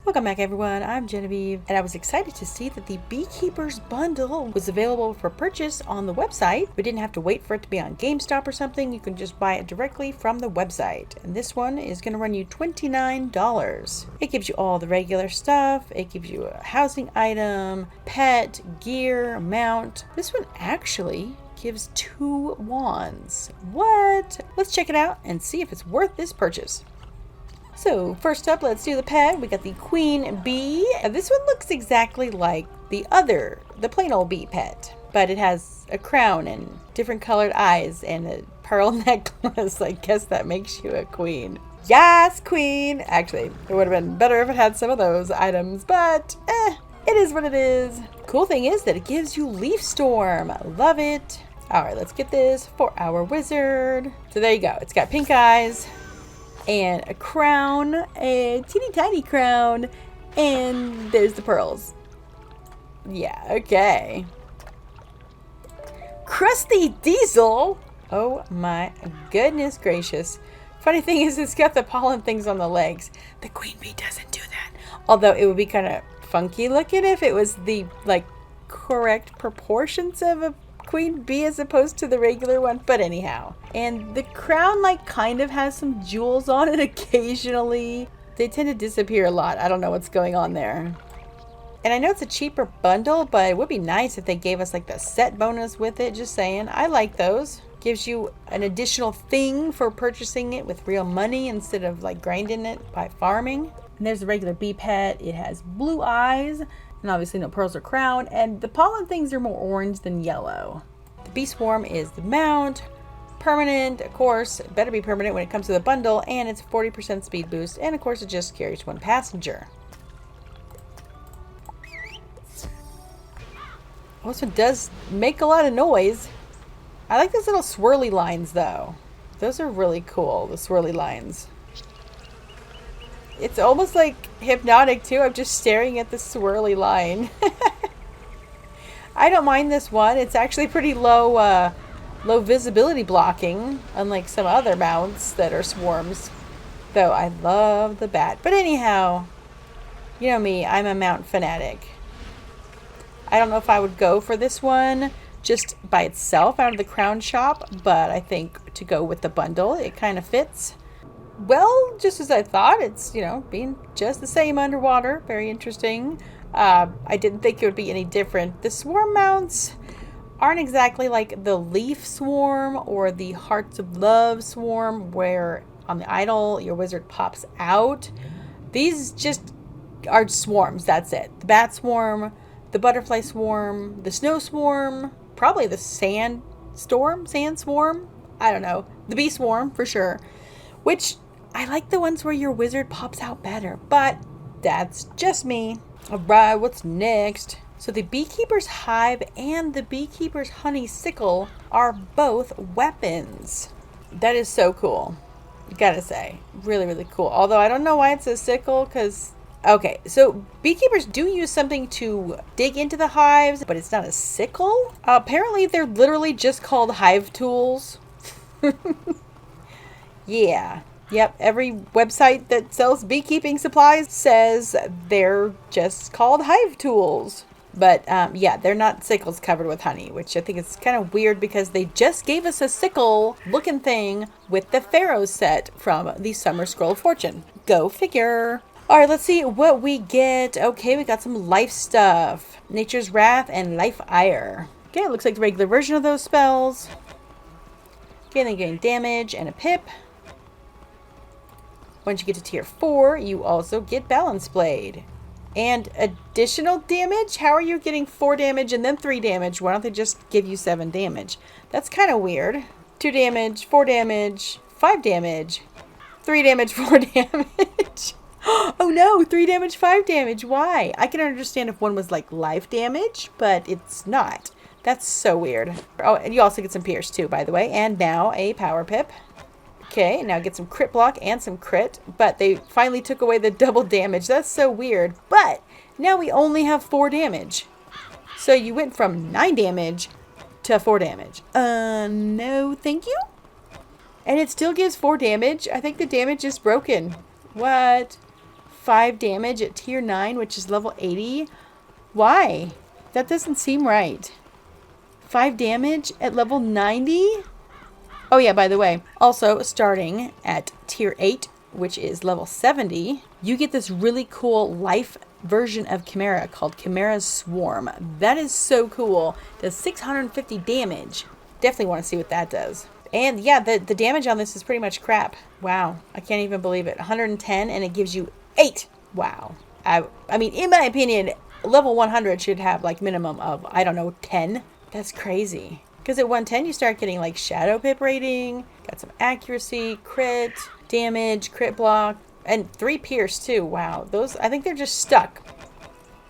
Welcome back everyone, I'm Genevieve, and I was excited to see that the Beekeeper's bundle was available for purchase on the website. We didn't have to wait for it to be on GameStop or something. You can just buy it directly from the website. And this one is going to run you $29. It gives you all the regular stuff. It gives you a housing item, pet, gear, mount. This one actually gives 2 wands. What? Let's check it out and see if it's worth this purchase. So first up, let's do the pet. We got the queen bee. This one looks exactly like the plain old bee pet, but it has a crown and different colored eyes and a pearl necklace. I guess that makes you a queen. Yes, queen! Actually, it would have been better if it had some of those items, but it is what it is. Cool thing is that it gives you leaf storm. Love it. All right, let's get this for our wizard. So there you go. It's got pink eyes and a crown, a teeny tiny crown, and there's the pearls. Yeah, okay. Crusty Diesel. Oh my goodness gracious. Funny thing is, it's got the pollen things on the legs. The queen bee doesn't do that. Although it would be kind of funky looking if it was the correct proportions of a queen bee as opposed to the regular one, but anyhow. And the crown kind of has some jewels on it occasionally. They tend to disappear a lot. I don't know what's going on there. And I know it's a cheaper bundle, but it would be nice if they gave us the set bonus with it. Just saying. I like those. Gives you an additional thing for purchasing it with real money instead of grinding it by farming. And there's the regular bee pet. It has blue eyes. And obviously no pearls or crown, and the pollen things are more orange than yellow. The bee swarm is the mount. Permanent, of course, it better be permanent when it comes to the bundle, and it's 40% speed boost, and of course it just carries 1 passenger. Oh, this one does make a lot of noise. I like those little swirly lines though. Those are really cool, the swirly lines. It's almost hypnotic too. I'm just staring at the swirly line. I don't mind this one. It's actually pretty low visibility blocking, unlike some other mounts that are swarms. Though I love the bat. But anyhow, you know me, I'm a mount fanatic. I don't know if I would go for this one just by itself out of the crown shop, but I think to go with the bundle, it kind of fits. Well, just as I thought, it's, being just the same underwater. Very interesting. I didn't think it would be any different. The swarm mounts aren't exactly like the leaf swarm or the hearts of love swarm where on the idol your wizard pops out. These just are swarms. That's it. The bat swarm, the butterfly swarm, the snow swarm, probably the sand swarm. I don't know. The bee swarm for sure. Which I like the ones where your wizard pops out better, but that's just me. All right, what's next? So the Beekeeper's hive and the Beekeeper's honey sickle are both weapons. That is so cool. Gotta say, really, really cool. Although I don't know why it's a sickle, because okay, so beekeepers do use something to dig into the hives, but it's not a sickle. Apparently, they're literally just called hive tools. Yeah. Yep, every website that sells beekeeping supplies says they're just called hive tools. But yeah, they're not sickles covered with honey, which I think is kind of weird because they just gave us a sickle looking thing with the Pharaoh set from the Summer Scroll of Fortune. Go figure. All right, let's see what we get. Okay, we got some life stuff. Nature's Wrath and Life Ire. Okay, it looks like the regular version of those spells. Okay, then getting damage and a pip. Once you get to tier 4, you also get Balance Blade. And additional damage? How are you getting 4 damage and then 3 damage? Why don't they just give you 7 damage? That's kind of weird. 2 damage, 4 damage, 5 damage, 3 damage, 4 damage. Oh no, 3 damage, 5 damage. Why? I can understand if one was life damage, but it's not. That's so weird. Oh, and you also get some pierce too, by the way. And now a power pip. Okay, now get some crit block and some crit, but they finally took away the double damage. That's so weird. But now we only have 4 damage. So you went from 9 damage to 4 damage. No, thank you. And it still gives 4 damage. I think the damage is broken. What? 5 damage at tier 9, which is level 80. Why? That doesn't seem right. 5 damage at level 90? Oh yeah, by the way, also starting at tier 8, which is level 70, you get this really cool life version of Chimera called Chimera's Swarm. That is so cool. Does 650 damage. Definitely want to see what that does. And yeah, the damage on this is pretty much crap. Wow, I can't even believe it. 110 and it gives you 8. Wow. I mean, in my opinion, level 100 should have like minimum of, I don't know, 10. That's crazy. Because at 110 you start getting like shadow pip rating, got some accuracy, crit, damage, crit block, and 3 pierce too. Wow, those, I think they're just stuck.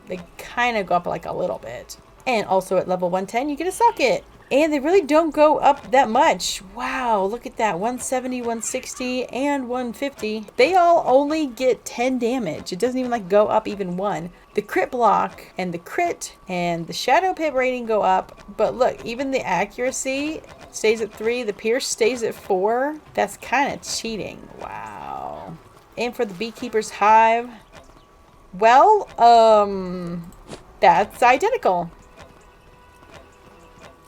They kind of go up like a little bit. And also at level 110 you get a socket. And they really don't go up that much. Wow, look at that. 170, 160, and 150. They all only get 10 damage. It doesn't even like go up even 1. The crit block and the crit and the shadow pip rating go up. But look, even the accuracy stays at 3. The pierce stays at 4. That's kind of cheating. Wow. And for the Beekeeper's Hive, well, that's identical.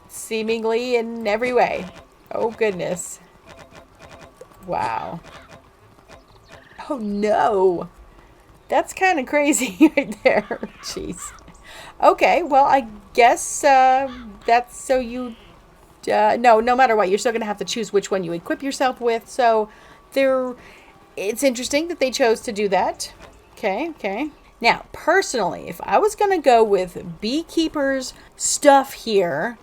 Seemingly in every way. Oh goodness. Wow. Oh no. That's kind of crazy right there. Jeez. Okay, well I guess that's so you... no matter what, you're still going to have to choose which one you equip yourself with. So it's interesting that they chose to do that. Okay. Now, personally, if I was going to go with Beekeeper's stuff here,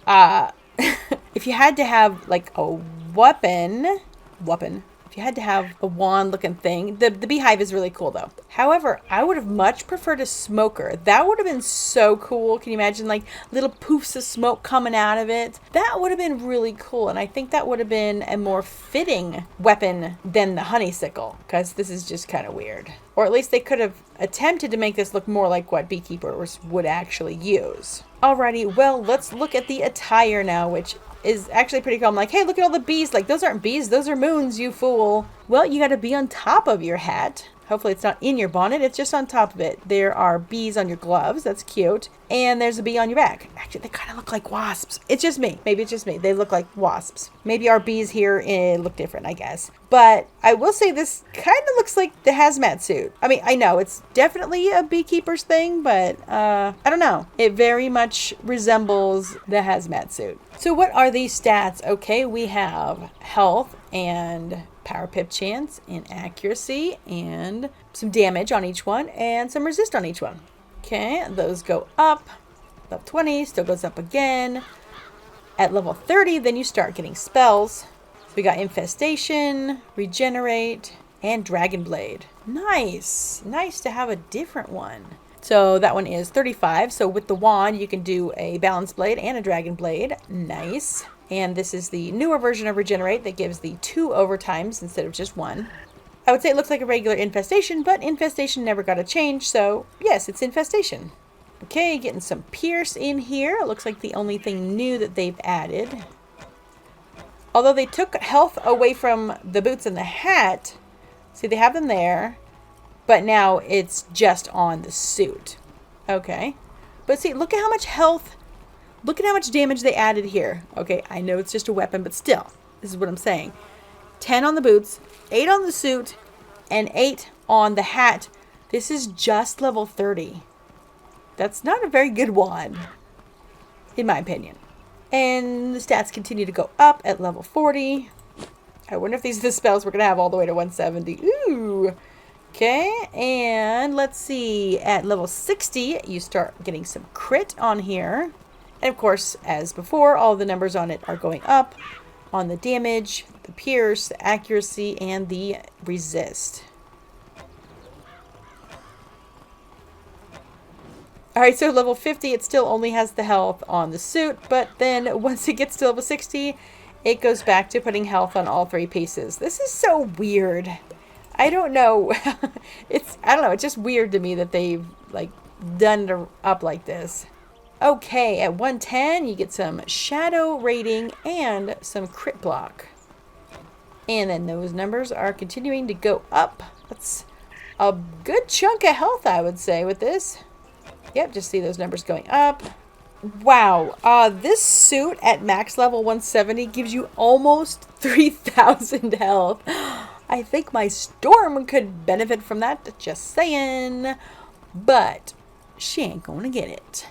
if you had to have like a weapon, if you had to have a wand looking thing, the beehive is really cool though. However, I would have much preferred a smoker. That would have been so cool. Can you imagine like little poofs of smoke coming out of it? That would have been really cool. And I think that would have been a more fitting weapon than the honeysuckle, because this is just kind of weird. Or at least they could have attempted to make this look more like what beekeepers would actually use. Alrighty, well, let's look at the attire now, which is actually pretty cool. I'm like, hey, look at all the bees. Like, those aren't bees, those are moons, you fool. Well, you got to be on top of your hat. Hopefully it's not in your bonnet, it's just on top of it. There are bees on your gloves, that's cute. And there's a bee on your back. Actually, they kind of look like wasps. It's just me. Maybe it's just me. They look like wasps. Maybe our bees here look different, I guess. But I will say this kind of looks like the hazmat suit. I mean, I know it's definitely a beekeeper's thing, but I don't know. It very much resembles the hazmat suit. So what are these stats? Okay, we have health and power pip chance and accuracy and some damage on each one and some resist on each one. Okay, those go up. Level 20 still goes up again. At level 30, then you start getting spells. So we got Infestation, Regenerate, and Dragon Blade. Nice. Nice to have a different one. So that one is 35. So with the wand, you can do a Balance Blade and a Dragon Blade. Nice. And this is the newer version of Regenerate that gives the 2 overtimes instead of just 1. I would say it looks like a regular Infestation, but Infestation never got a change, so yes, it's Infestation. Okay, getting some Pierce in here. It looks like the only thing new that they've added. Although they took health away from the boots and the hat. See, they have them there, but now it's just on the suit. Okay. But see, look at how much health... Look at how much damage they added here. Okay, I know it's just a weapon, but still, this is what I'm saying. 10 on the boots, 8 on the suit, and 8 on the hat. This is just level 30. That's not a very good wand, in my opinion. And the stats continue to go up at level 40. I wonder if these are the spells we're going to have all the way to 170. Ooh. Okay, and let's see. At level 60, you start getting some crit on here. And of course, as before, all the numbers on it are going up on the damage, the pierce, the accuracy, and the resist. Alright, so level 50, it still only has the health on the suit, but then once it gets to level 60, it goes back to putting health on all 3 pieces. This is so weird. I don't know. I don't know, it's just weird to me that they've like done it up like this. Okay, at 110, you get some shadow rating and some crit block. And then those numbers are continuing to go up. Let's a good chunk of health, I would say, with this. Yep, just see those numbers going up. Wow, this suit at max level 170 gives you almost 3,000 health. I think my Storm could benefit from that, just saying. But she ain't gonna get it.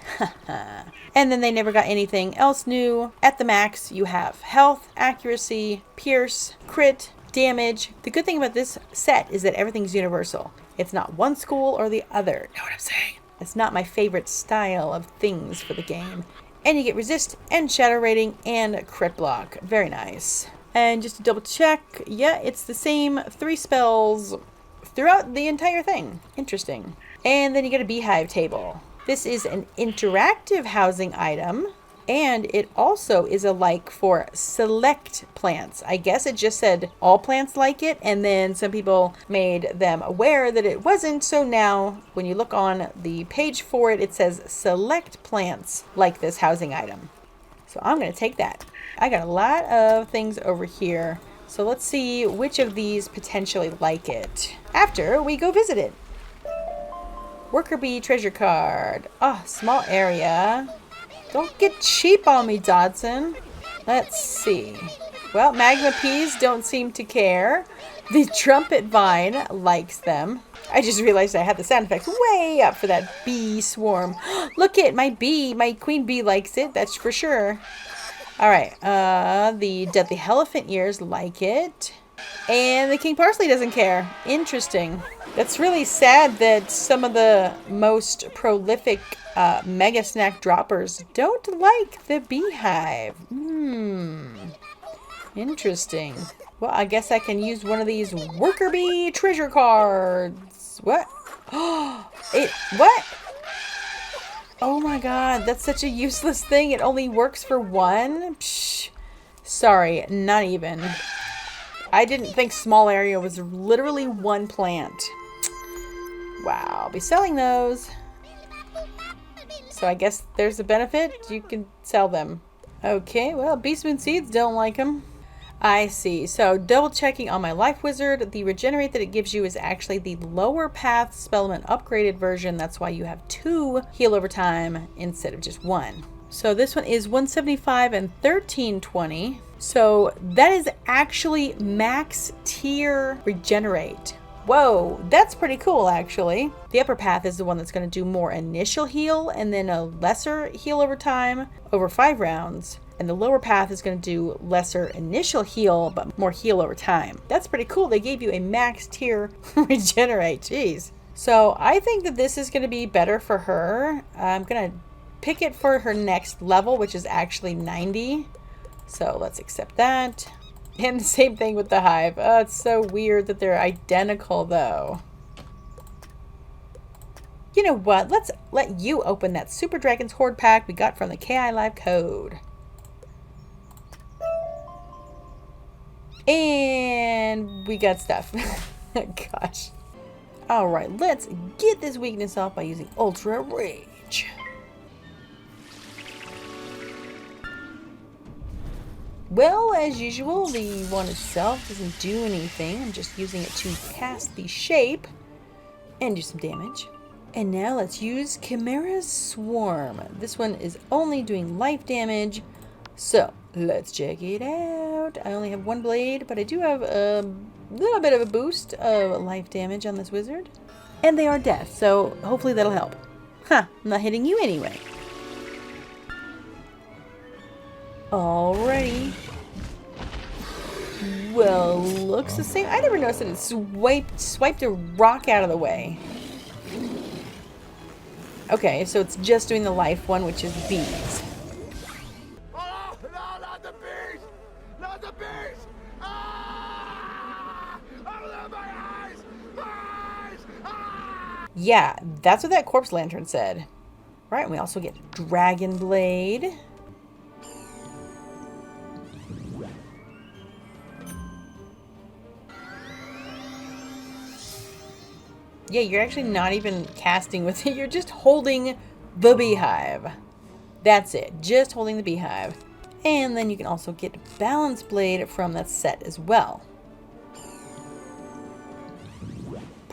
And then they never got anything else new. At the max, you have health, accuracy, pierce, crit, damage. The good thing about this set is that everything's universal. It's not one school or the other. Know what I'm saying? It's not my favorite style of things for the game. And you get resist and shadow rating and crit block. Very nice. And just to double check, yeah, it's the same 3 spells throughout the entire thing. Interesting. And then you get a beehive table. This is an interactive housing item. And it also is a like for select plants. I guess it just said all plants like it, and then some people made them aware that it wasn't. So now when you look on the page for it, it says select plants like this housing item. So I'm going to take that. I got a lot of things over here. So let's see which of these potentially like it after we go visit it. Worker bee treasure card. Oh, small area. Don't get cheap on me, Dodson. Let's see. Well, magma peas don't seem to care. The trumpet vine likes them. I just realized I had the sound effects way up for that bee swarm. Look at my bee. My queen bee likes it. That's for sure. All right. The deadly elephant ears like it. And the king parsley doesn't care. Interesting. That's really sad that some of the most prolific mega snack droppers don't like the beehive. Interesting. Well, I guess I can use one of these worker bee treasure cards. What? What? Oh my god, that's such a useless thing. It only works for one? Psh. Sorry, not even. I didn't think small area was literally one plant. Wow, I'll be selling those. So I guess there's a benefit. You can sell them. Okay, well, beast moon seeds don't like them. I see. So double checking on my life wizard, the regenerate that it gives you is actually the lower path spellman upgraded version. That's why you have 2 heal over time instead of just 1. So this one is 175 and 1320. So that is actually max tier regenerate. Whoa, that's pretty cool actually. The upper path is the one that's going to do more initial heal and then a lesser heal over time over 5 rounds. And the lower path is going to do lesser initial heal, but more heal over time. That's pretty cool. They gave you a max tier regenerate. Jeez. So I think that this is going to be better for her. I'm going to pick it for her next level, which is actually 90. So let's accept that. And the same thing with the hive. Oh, it's so weird that they're identical though. You know what? Let's let you open that Super Dragon's Horde pack we got from the KI Live code. And we got stuff. Gosh. Alright, let's get this weakness off by using Ultra Rage. Well, as usual, the one itself doesn't do anything. I'm just using it to cast the shape and do some damage. And now let's use Chimera's Swarm. This one is only doing life damage. So, let's check it out. I only have 1 blade, but I do have a little bit of a boost of life damage on this wizard. And they are death, so hopefully that'll help. Huh, I'm not hitting you anyway. Alrighty. Well, looks the same. I never noticed that it swiped a rock out of the way. Okay, so it's just doing the life one, which is bees. Oh, no, not the bees! Not the bees! Ah! Open my eyes! My eyes! Ah! Yeah, that's what that corpse lantern said. Right, and we also get Dragon Blade. Yeah, you're actually not even casting with it. You're just holding the beehive. That's it. Just holding the beehive. And then you can also get Balance Blade from that set as well.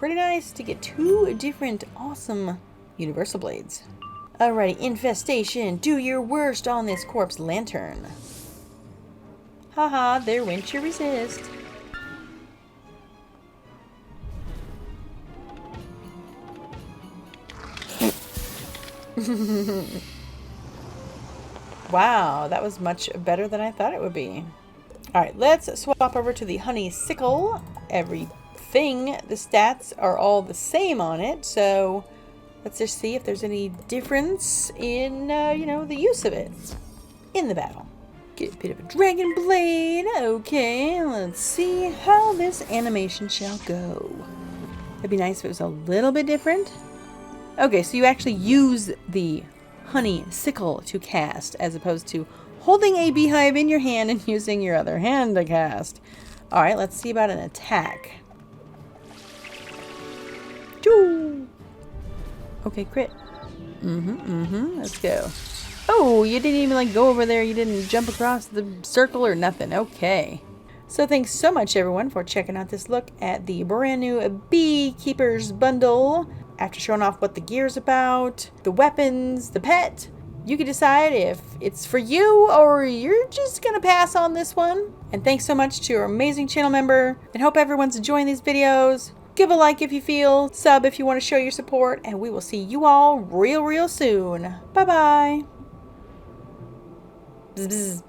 pretty nice to get 2 different awesome universal blades. Alrighty, infestation, do your worst on this corpse lantern. Haha, there went your resist. Wow, that was much better than I thought it would be. Alright, let's swap over to the honeysickle. Everything, the stats are all the same on it, so let's just see if there's any difference in, you know, the use of it in the battle. Get a bit of a dragon blade. Okay, let's see how this animation shall go. It'd be nice if it was a little bit different. Okay, so you actually use the honeysickle to cast as opposed to holding a beehive in your hand and using your other hand to cast. Alright, let's see about an attack. Choo! Okay, crit. Let's go. Oh, you didn't even like go over there. You didn't jump across the circle or nothing. Okay. So thanks so much everyone for checking out this look at the brand new Beekeeper's bundle. After showing off what the gear's about, the weapons, the pet, you can decide if it's for you or you're just gonna pass on this one. And thanks so much to our amazing channel member, and hope everyone's enjoying these videos. Give a like if you feel, sub if you want to show your support, and we will see you all real soon. Bye bye. Bzz, bzz.